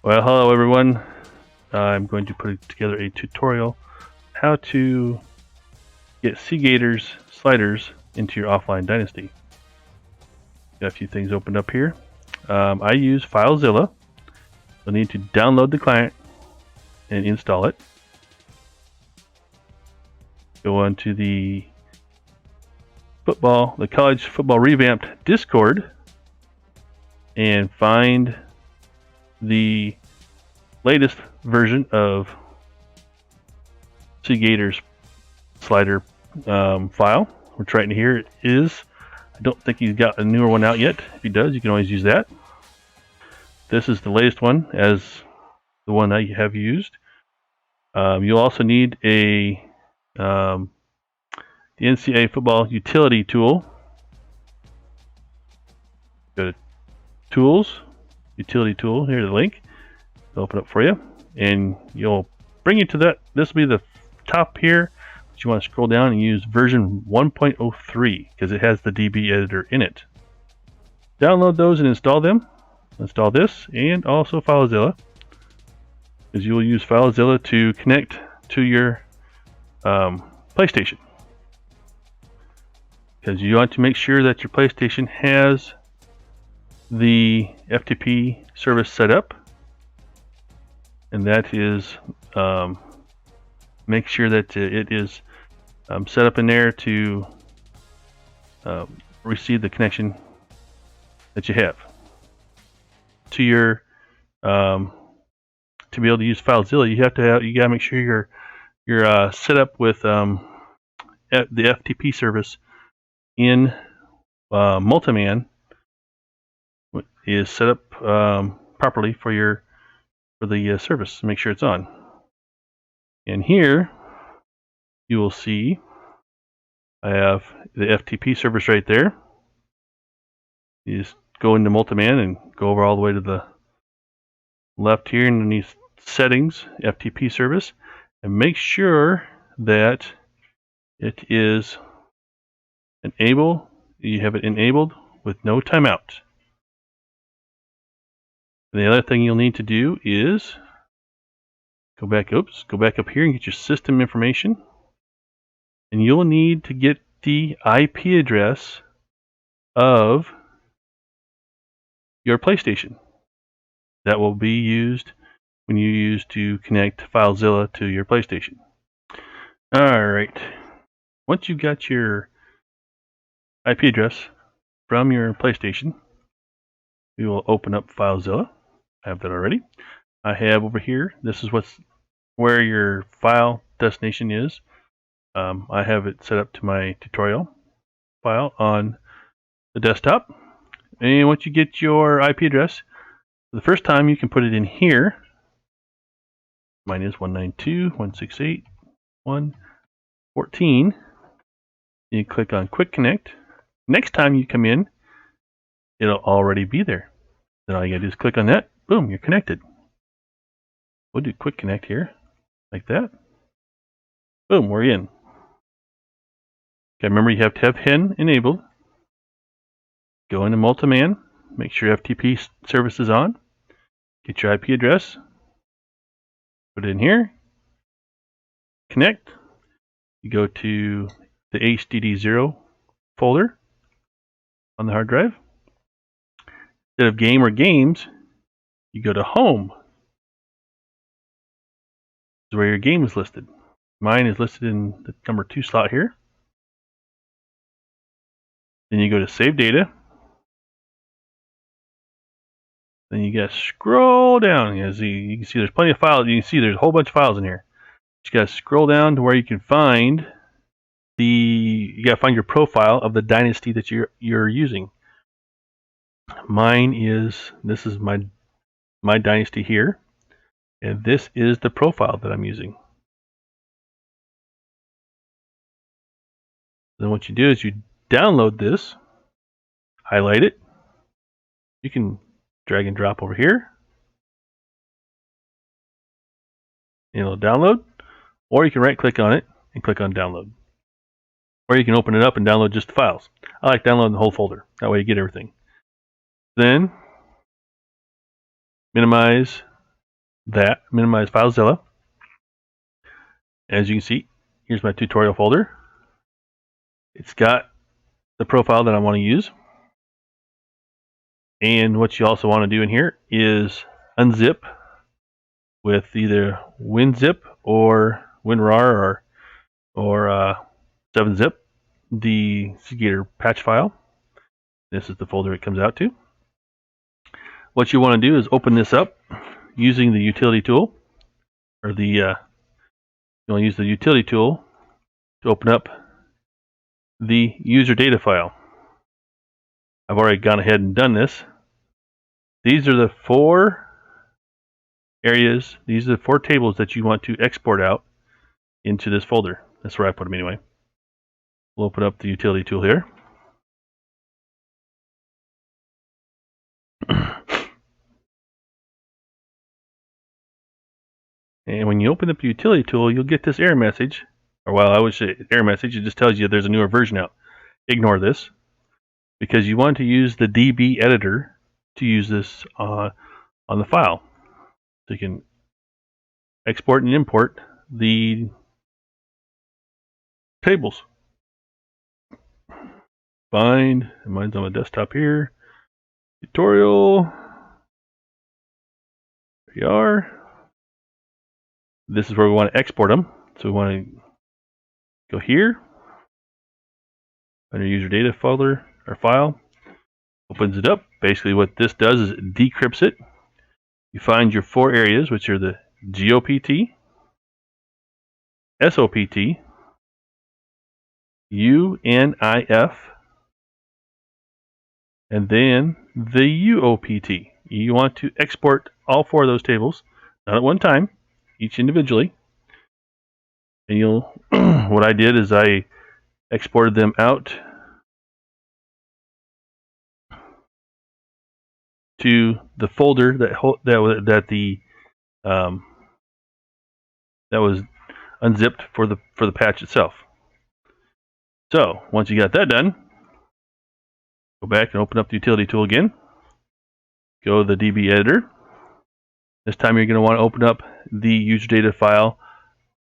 Well, hello everyone. I'm going to put together a tutorial how to get CGATOR sliders into your offline Dynasty. Got a few things opened up here. I use FileZilla. You'll need to download the client and install it. Go on to the college football revamped Discord and find the latest version of CGATOR's slider file, which right in here is. I don't think he's got a newer one out yet. If he does, you can always use that. This is the latest one, as the one I have used. You'll also need the NCAA Football Utility Tool. Go to Tools, Utility Tool. Here's the link. It'll open up for you, and you'll bring you to that. This will be the top here. But you want to scroll down and use version 1.03 because it has the DB editor in it. Download those and install them. Install this and also FileZilla, because you will use FileZilla to connect to your PlayStation. Because you want to make sure that your PlayStation has the FTP service set up, and that is make sure that it is set up in there to receive the connection that you have to your to be able to use FileZilla. You gotta make sure you're set up with the FTP service in Multiman is set up properly for the service. Make sure it's on. And here you will see I have the FTP service right there. You just go into Multiman and go over all the way to the left here underneath settings, FTP service, and make sure that it is enabled. You have it enabled with no timeout. And the other thing you'll need to do is go back up here and get your system information, and you'll need to get the IP address of your PlayStation. That will be used when you use to connect FileZilla to your PlayStation. Alright, once you've got your IP address from your PlayStation, we will open up FileZilla. I have that already. I have over here, this is where your file destination is. I have it set up to my tutorial file on the desktop. And once you get your IP address, the first time you can put it in here. Mine is 192.168.1.14. You click on Quick Connect. Next time you come in, it'll already be there. Then all you gotta do is click on that. Boom, you're connected. We'll do Quick Connect here, like that. Boom, we're in. Okay, remember you have to have HEN enabled. Go into Multiman, make sure FTP service is on. Get your IP address, put it in here, connect. You go to the HDD0 folder on the hard drive. Instead of game or games, you go to home. This is where your game is listed. Mine is listed in the number 2 slot here. Then you go to save data. Then you gotta scroll down. You can see there's plenty of files. You can see there's a whole bunch of files in here. You gotta scroll down to where you can find you gotta find your profile of the Dynasty that you're using. This is my Dynasty here, and this is the profile that I'm using. Then what you do is you download this, highlight it. You can drag and drop over here, and it'll download, or you can right click on it and click on download, or you can open it up and download just the files. I like downloading the whole folder, that way you get everything. Then minimize that, minimize FileZilla. As you can see, here's my tutorial folder. It's got the profile that I want to use. And what you also want to do in here is unzip with either WinZip or WinRAR or 7-zip the CGATOR patch file. This is the folder it comes out to. What you want to do is open this up using the utility tool, or you want to use the utility tool to open up the user data file. I've already gone ahead and done this. These are the 4 areas, these are the 4 tables that you want to export out into this folder. That's where I put them anyway. We'll open up the utility tool here. And when you open up the utility tool, you'll get this error message. Or, well, I would say error message. It just tells you there's a newer version out. Ignore this, because you want to use the DB editor to use this on the file. So you can export and import the tables. Find, and mine's on the desktop here. Tutorial. There you are. This is where we want to export them. So we want to go here under user data folder or file. Opens it up. Basically what this does is it decrypts it. You find your 4 areas, which are the GOPT, SOPT, UNIF, and then the UOPT. You want to export all 4 of those tables, not at one time, each individually. And you'll, what I did is I exported them out to the folder that was unzipped for the patch itself. So once you got that done, go back and open up the utility tool again. Go to the DB editor. This time you're going to want to open up the user data file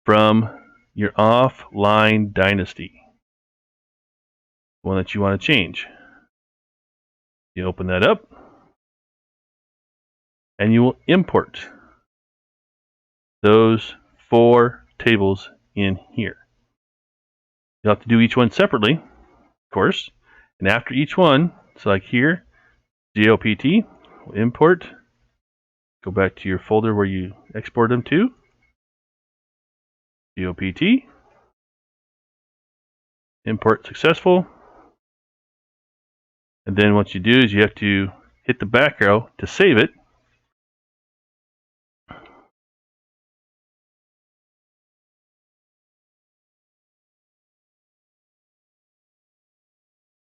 from your offline Dynasty, one that you want to change. You open that up, and you will import those 4 tables in here. You'll have to do each one separately, of course, and after each one, so like here, GOPT, import, go back to your folder where you export them to, GOPT, import successful, and then what you do is you have to hit the back arrow to save it.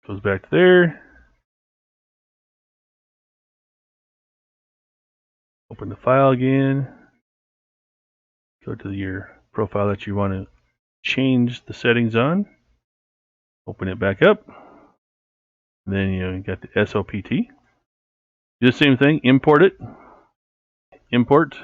Goes back to there. Open the file again. Go to your profile that you want to change the settings on. Open it back up. And then you got the SOPT. Do the same thing. Import it. Import.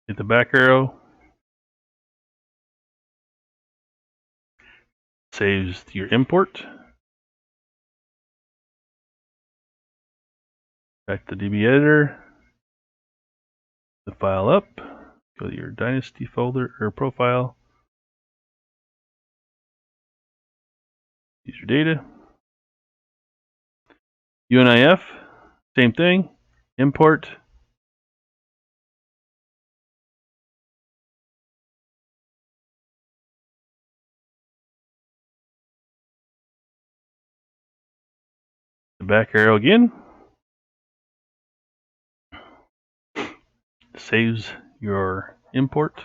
Hit the back arrow. Saves your import. Back to DB editor. The file up. Go to your Dynasty folder or profile. User data. UNIF. Same thing. Import. The back arrow again. Saves your import.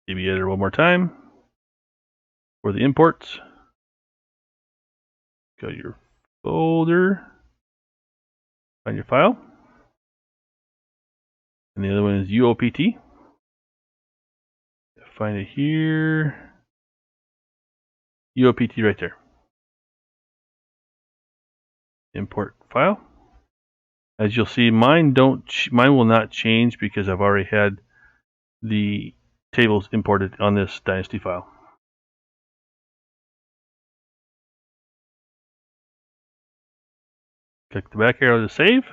DB editor one more time. For the imports, go to your folder, find your file, and the other one is UOPT. find it here. UOPT right there. Import file. As you'll see, mine will not change because I've already had the tables imported on this Dynasty file. Click the back arrow to save.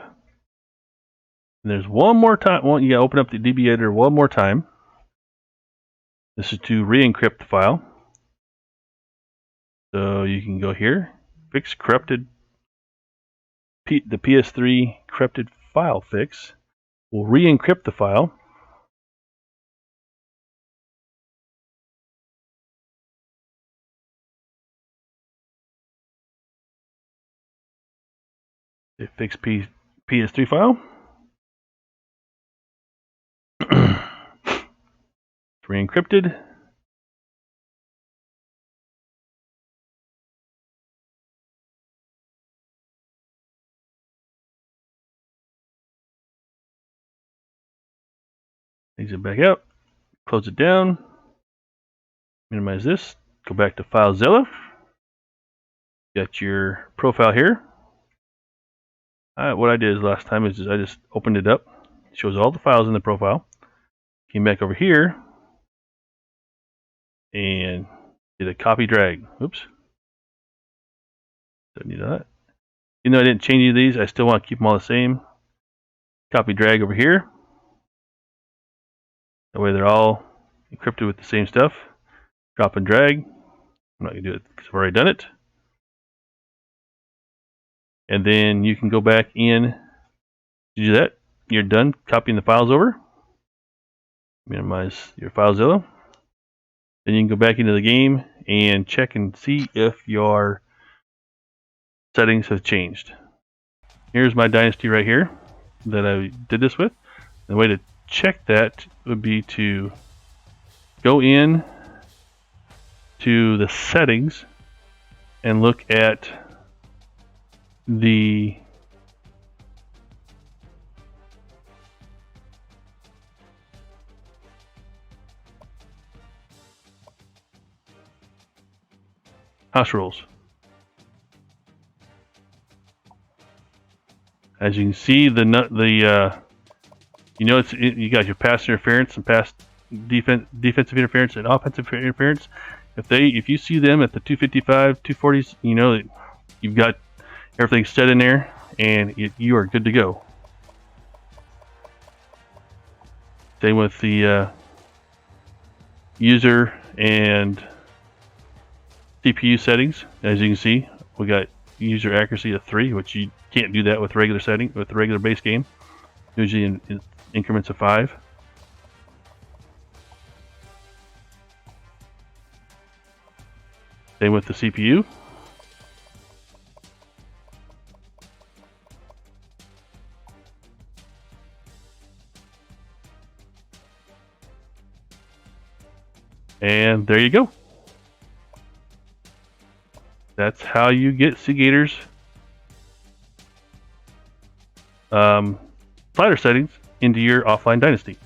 And there's one more time. You gotta open up the DB editor one more time. This is to re-encrypt the file. So you can go here, fix corrupted. The PS3 corrupted file fix will re-encrypt the file. It fix PS3 file. It's re-encrypted. Exit back out. Close it down. Minimize this. Go back to FileZilla. Got your profile here. What I did last time is I just opened it up. It shows all the files in the profile. Came back over here and did a copy drag. Oops. Don't need that. Even though I didn't change any of these, I still want to keep them all the same. Copy drag over here. That way they're all encrypted with the same stuff. Drop and drag. I'm not going to do it because I've already done it. And then you can go back in to do that. You're done copying the files over. Minimize your FileZilla. Then you can go back into the game and check and see if your settings have changed. Here's my Dynasty right here that I did this with. The way to check that would be to go in to the settings and look at the house rules. As you can see, you know, you got your pass interference and pass defensive interference and offensive interference. If you see them at the 255, 240s, you know that you've got everything set in there, and you are good to go. Same with the user and CPU settings. As you can see, we got user accuracy of 3, which you can't do that with the regular base game. Usually in increments of 5. Same with the CPU. And there you go. That's how you get CGATOR's slider settings into your offline Dynasty.